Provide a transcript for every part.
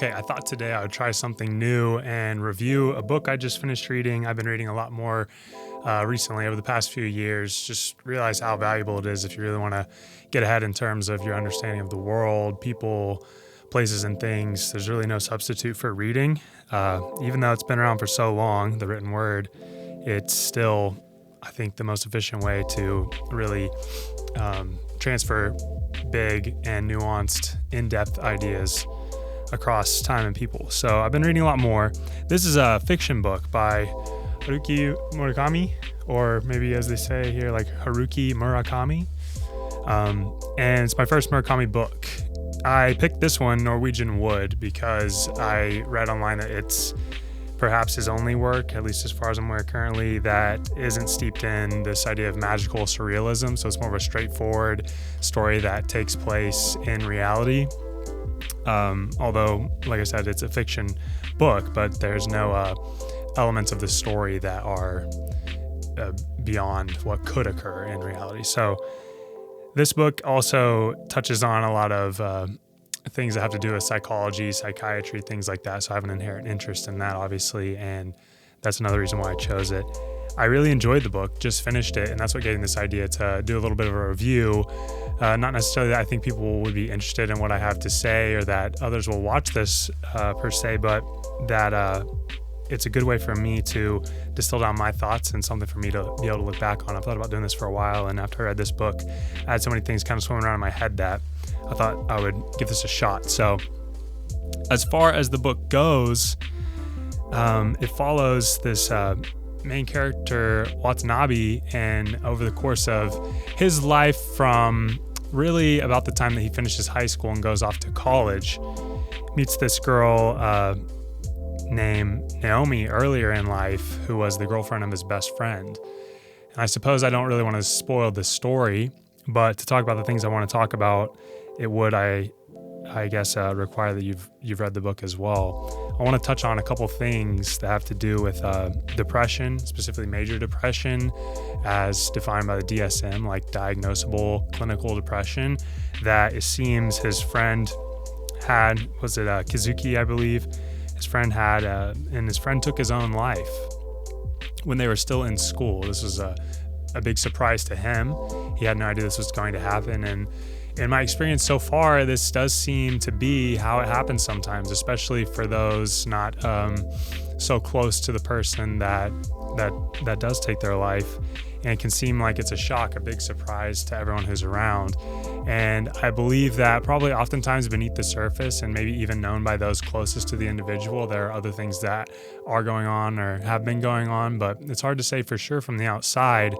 Okay, I thought today I would try something new and review a book I just finished reading. I've been reading a lot more recently over the past few years. Just realize how valuable it is if you really want to get ahead in terms of your understanding of the world, people, places, and things. There's really no substitute for reading. Even though it's been around for so long, the written word, it's still, I think, the most efficient way to really transfer big and nuanced, in-depth ideas across time and people. So I've been reading a lot more. This is a fiction book by Haruki Murakami, or maybe as they say here, like Haruki Murakami. And it's my first Murakami book. I picked this one, Norwegian Wood, because I read online that it's perhaps his only work, at least as far as I'm aware currently, that isn't steeped in this idea of magical surrealism. So it's more of a straightforward story that takes place in reality. Although, like I said, it's a fiction book, but there's no elements of the story that are beyond what could occur in reality. So this book also touches on a lot of things that have to do with psychology, psychiatry, things like that. So I have an inherent interest in that, obviously, and that's another reason why I chose it. I really enjoyed the book, just finished it, and that's what gave me this idea to do a little bit of a review. Not necessarily that I think people would be interested in what I have to say or that others will watch this per se, but that it's a good way for me to distill down my thoughts and something for me to be able to look back on. I've thought about doing this for a while, and after I read this book, I had so many things kind of swimming around in my head that I thought I would give this a shot. So as far as the book goes, it follows this main character, Watanabe, and over the course of his life from really about the time that he finishes high school and goes off to college, meets this girl named Naomi earlier in life, who was the girlfriend of his best friend. And I suppose I don't really want to spoil the story, but to talk about the things I want to talk about, it would, I guess, require that you've read the book as well. I want to touch on a couple things that have to do with depression, specifically major depression, as defined by the DSM, like diagnosable clinical depression, that it seems his friend had, was it Kizuki, I believe, his friend had, and his friend took his own life when they were still in school. This was a big surprise to him. He had no idea this was going to happen, and in my experience so far, this does seem to be how it happens sometimes, especially for those not so close to the person that does take their life. And it can seem like it's a shock, a big surprise to everyone who's around. And I believe that probably oftentimes beneath the surface, and maybe even known by those closest to the individual, there are other things that are going on or have been going on, but it's hard to say for sure from the outside.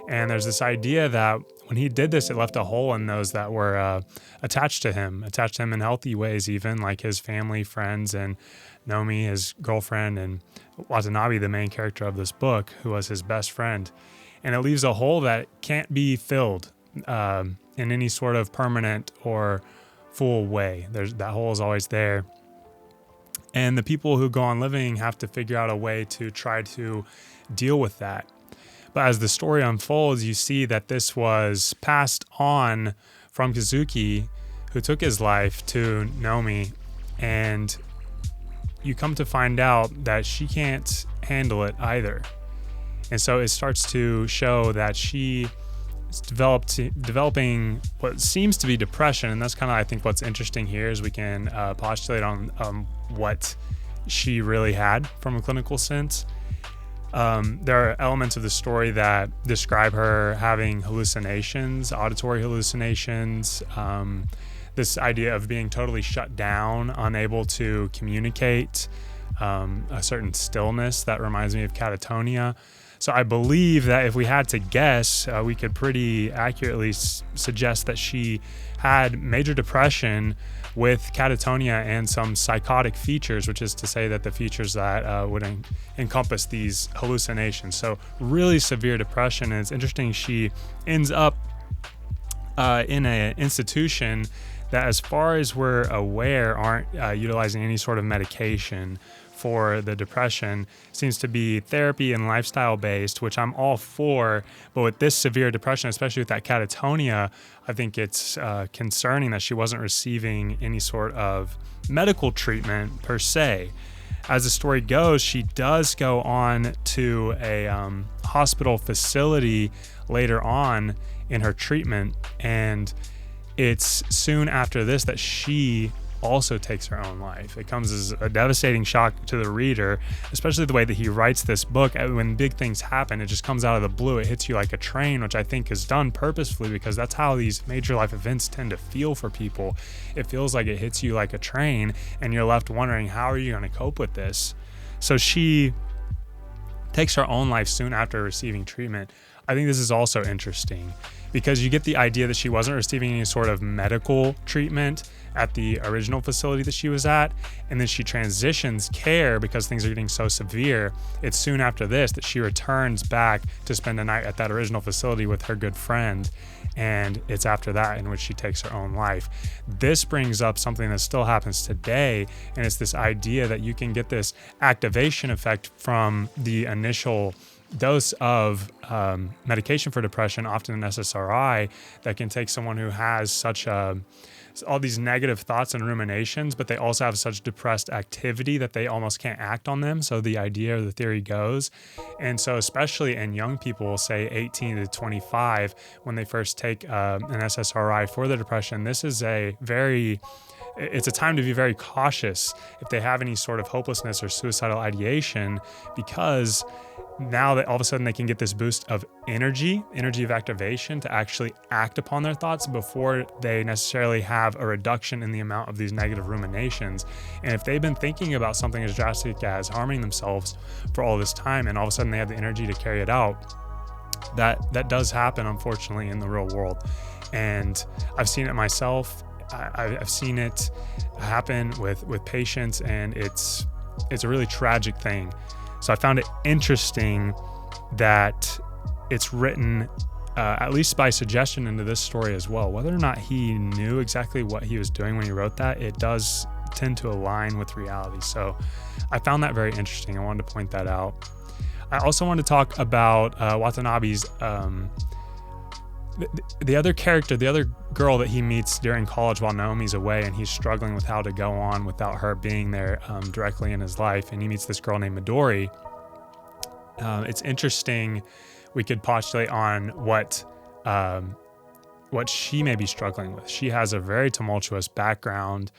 And there's this idea that when he did this, it left a hole in those that were attached to him in healthy ways, even like his family, friends, and Naomi, his girlfriend, and Watanabe, the main character of this book, who was his best friend. And it leaves a hole that can't be filled in any sort of permanent or full way. That hole is always there. And the people who go on living have to figure out a way to try to deal with that. But as the story unfolds, you see that this was passed on from Kizuki, who took his life, to Naomi, and you come to find out that she can't handle it either. And so it starts to show that she is developing what seems to be depression, and that's kind of, I think, what's interesting here is we can postulate on what she really had from a clinical sense. There are elements of the story that describe her having hallucinations, auditory hallucinations, this idea of being totally shut down, unable to communicate, a certain stillness that reminds me of catatonia. So I believe that if we had to guess, we could pretty accurately suggest that she had major depression with catatonia and some psychotic features, which is to say that the features that would encompass these hallucinations. So really severe depression. And it's interesting, she ends up in an institution that, as far as we're aware, aren't utilizing any sort of medication for the depression. Seems to be therapy and lifestyle based, which I'm all for. But with this severe depression, especially with that catatonia, I think it's concerning that she wasn't receiving any sort of medical treatment per se. As the story goes, she does go on to a hospital facility later on in her treatment, and it's soon after this that she also takes her own life. It comes as a devastating shock to the reader, especially the way that he writes this book. When big things happen, it just comes out of the blue. It hits you like a train, which I think is done purposefully, because that's how these major life events tend to feel for people. It feels like it hits you like a train, and you're left wondering, how are you going to cope with this? So she takes her own life soon after receiving treatment. I think this is also interesting because you get the idea that she wasn't receiving any sort of medical treatment at the original facility that she was at, and then she transitions care because things are getting so severe. It's soon after this that she returns back to spend a night at that original facility with her good friend, and it's after that in which she takes her own life. This brings up something that still happens today, and it's this idea that you can get this activation effect from the initial dose of medication for depression, often an SSRI, that can take someone who has such all these negative thoughts and ruminations, but they also have such depressed activity that they almost can't act on them. So the idea or the theory goes. And so especially in young people, say 18 to 25, when they first take an SSRI for the depression, this is it's a time to be very cautious if they have any sort of hopelessness or suicidal ideation, because now that all of a sudden they can get this boost of energy of activation to actually act upon their thoughts before they necessarily have a reduction in the amount of these negative ruminations. And if they've been thinking about something as drastic as harming themselves for all this time, and all of a sudden they have the energy to carry it out, that does happen, unfortunately, in the real world. And I've seen it myself. I've seen it happen with patients, and it's a really tragic thing. So I found it interesting that it's written, at least by suggestion, into this story as well. Whether or not he knew exactly what he was doing when he wrote that, it does tend to align with reality. So I found that very interesting. I wanted to point that out. I also wanted to talk about Watanabe's, the other character, the other girl that he meets during college while Naomi's away, and he's struggling with how to go on without her being there directly in his life. And he meets this girl named Midori. It's interesting. We could postulate on what she may be struggling with. She has a very tumultuous background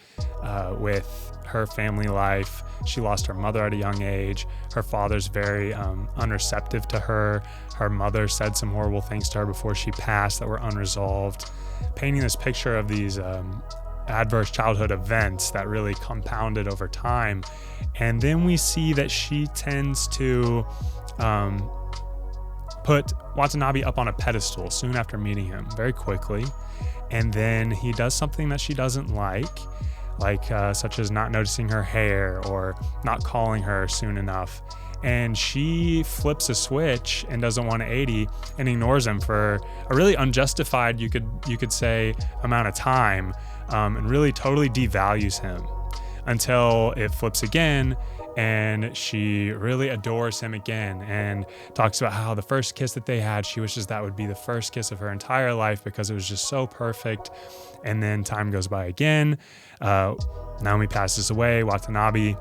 with her family life. She lost her mother at a young age. Her father's very unreceptive to her. Her mother said some horrible things to her before she passed that were unresolved, painting this picture of these adverse childhood events that really compounded over time. And then we see that she tends to put Watanabe up on a pedestal soon after meeting him, very quickly. And then he does something that she doesn't like such as not noticing her hair or not calling her soon enough. And she flips a switch and does a 180 and ignores him for a really unjustified, you could say, amount of time, and really totally devalues him until it flips again. And she really adores him again and talks about how the first kiss that they had, she wishes that would be the first kiss of her entire life because it was just so perfect. And then time goes by again. Naomi passes away. Watanabe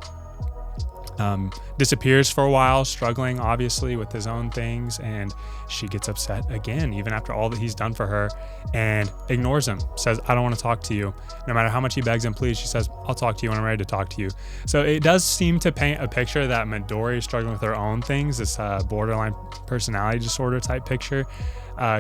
disappears for a while, struggling obviously with his own things, and she gets upset again, even after all that he's done for her, and ignores him, says, I don't want to talk to you. No matter how much he begs and pleads, she says, I'll talk to you when I'm ready to talk to you. So it does seem to paint a picture that Midori is struggling with her own things, this borderline personality disorder type picture.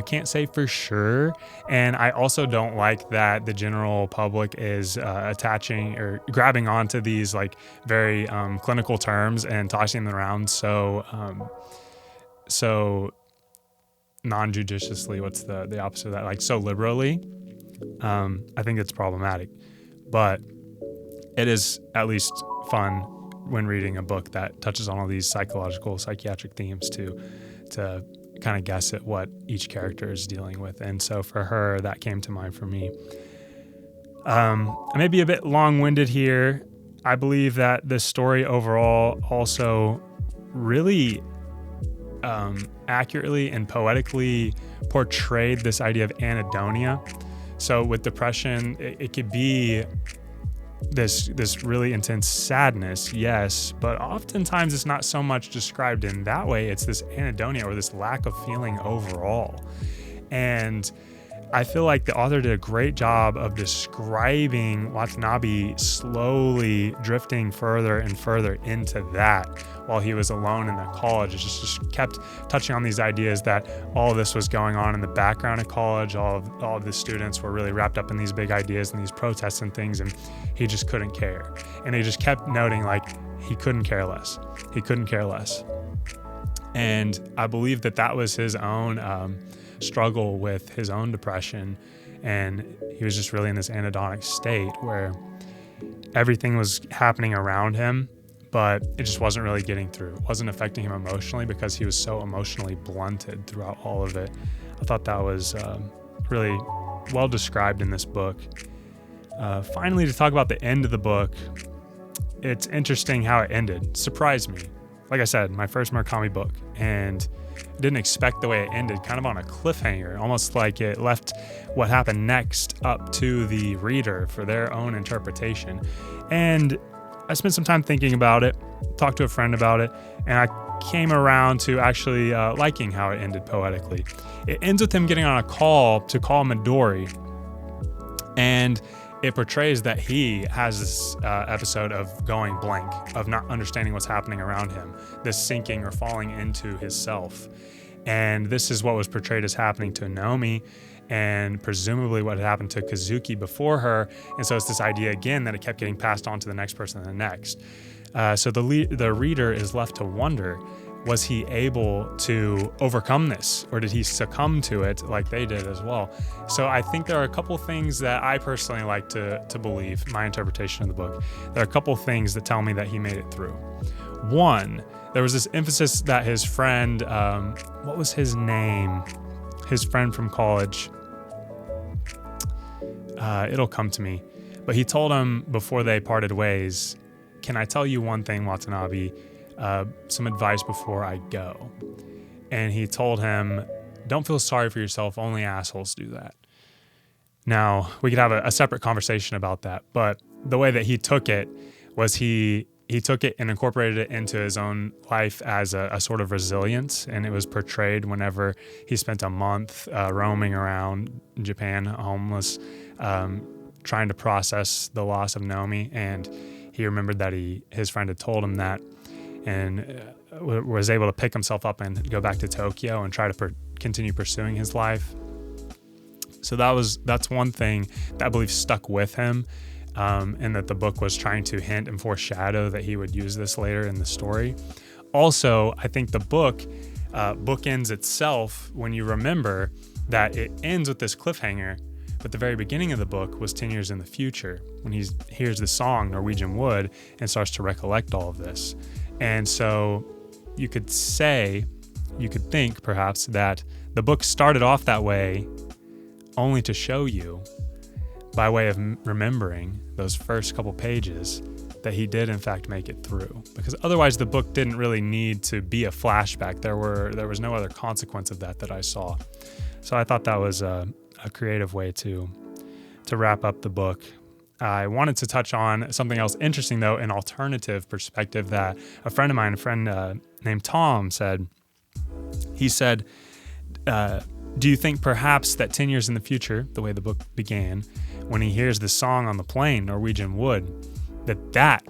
Can't say for sure. And I also don't like that the general public is attaching or grabbing onto these like very clinical terms and tossing them around so non-judiciously. What's the opposite of that? Like so liberally. I think it's problematic, but it is at least fun when reading a book that touches on all these psychiatric themes to kind of guess at what each character is dealing with. And so for her, that came to mind for me. I may be a bit long-winded here. I believe that this story overall also really accurately and poetically portrayed this idea of anhedonia. So with depression, it could be this really intense sadness, yes, but oftentimes it's not so much described in that way. It's this anhedonia, or this lack of feeling overall. And I feel like the author did a great job of describing Watanabe slowly drifting further and further into that while he was alone in the college. It just kept touching on these ideas that all of this was going on in the background of college. All of the students were really wrapped up in these big ideas and these protests and things, and he just couldn't care. And he just kept noting, like, he couldn't care less. He couldn't care less. And I believe that was his own struggle with his own depression, and he was just really in this anhedonic state where everything was happening around him, but it just wasn't really getting through. It wasn't affecting him emotionally because he was so emotionally blunted throughout all of it. I thought that was really well described in this book. Finally, to talk about the end of the book, it's interesting how it ended. Surprised me. Like I said, my first Murakami book, and didn't expect the way it ended, kind of on a cliffhanger, almost like it left what happened next up to the reader for their own interpretation. And I spent some time thinking about it, talked to a friend about it, and I came around to actually liking how it ended poetically. It ends with him getting on a call to call Midori, and it portrays that he has this episode of going blank, of not understanding what's happening around him, this sinking or falling into his self. And this is what was portrayed as happening to Naomi, and presumably what had happened to Kazuki before her. And so it's this idea again that it kept getting passed on to the next person and the next. So the reader is left to wonder, was he able to overcome this, or did he succumb to it like they did as well? So I think there are a couple things that I personally like to believe, my interpretation of the book. There are a couple things that tell me that he made it through. One, there was this emphasis that his friend, what was his name? His friend from college. It'll come to me. But he told him before they parted ways, "Can I tell you one thing, Watanabe? Some advice before I go." And he told him, "Don't feel sorry for yourself. Only assholes do that." Now, we could have a separate conversation about that, but the way that he took it was he took it and incorporated it into his own life as a sort of resilience, and it was portrayed whenever he spent a month roaming around Japan, homeless, trying to process the loss of Naomi, and he remembered that his friend had told him that, and was able to pick himself up and go back to Tokyo and try to continue pursuing his life. So that's one thing that I believe stuck with him, and that the book was trying to hint and foreshadow that he would use this later in the story. Also, I think the book bookends itself when you remember that it ends with this cliffhanger, but the very beginning of the book was 10 years in the future when he hears the song Norwegian Wood and starts to recollect all of this. And so you could think perhaps that the book started off that way only to show you, by way of remembering those first couple pages, that he did in fact make it through. Because otherwise the book didn't really need to be a flashback. There was no other consequence of that I saw. So I thought that was a creative way to wrap up the book. I wanted to touch on something else interesting, though, an alternative perspective that a friend of mine, named Tom, said. He said, do you think perhaps that 10 years in the future, the way the book began, when he hears the song on the plane, Norwegian Wood, that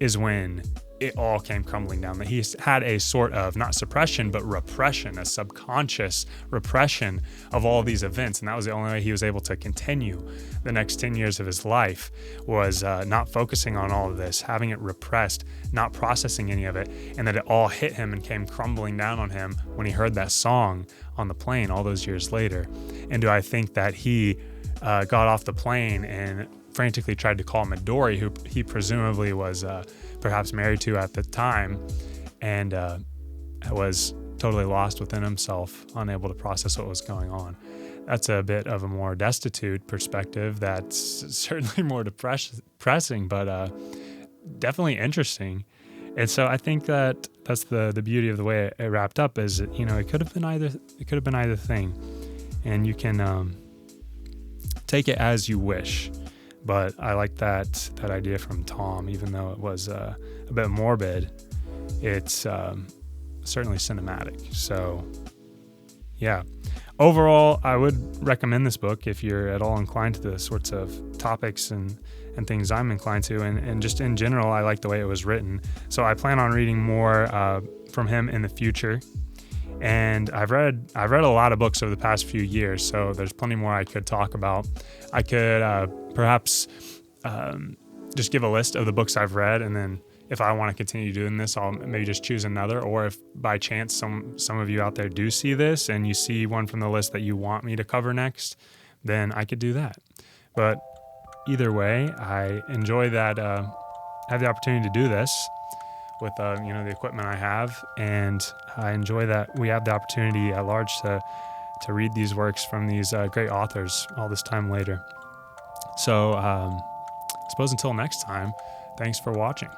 is when it all came crumbling down, that he had a sort of, not suppression, but repression, a subconscious repression of all these events. And that was the only way he was able to continue the next 10 years of his life, was not focusing on all of this, having it repressed, not processing any of it, and that it all hit him and came crumbling down on him when he heard that song on the plane all those years later. And do I think that he got off the plane and frantically tried to call Midori, who he presumably was perhaps married to at the time, and was totally lost within himself, unable to process what was going on? that's a bit of a more destitute perspective. That's certainly more depressing, but definitely interesting. And so I think that that's the beauty of the way it wrapped up is, you know, it could have been either thing, and you can take it as you wish. But I like that idea from Tom, even though it was a bit morbid, it's certainly cinematic. So yeah, overall, I would recommend this book if you're at all inclined to the sorts of topics and things I'm inclined to, and just in general, I like the way it was written. So I plan on reading more from him in the future. And I've read a lot of books over the past few years, so there's plenty more I could talk about. I could perhaps just give a list of the books I've read, and then if I want to continue doing this, I'll maybe just choose another. Or if by chance some of you out there do see this and you see one from the list that you want me to cover next, then I could do that. But either way, I enjoy that I have the opportunity to do this with the equipment I have, and I enjoy that we have the opportunity at large to read these works from these great authors all this time later. So I suppose until next time, thanks for watching.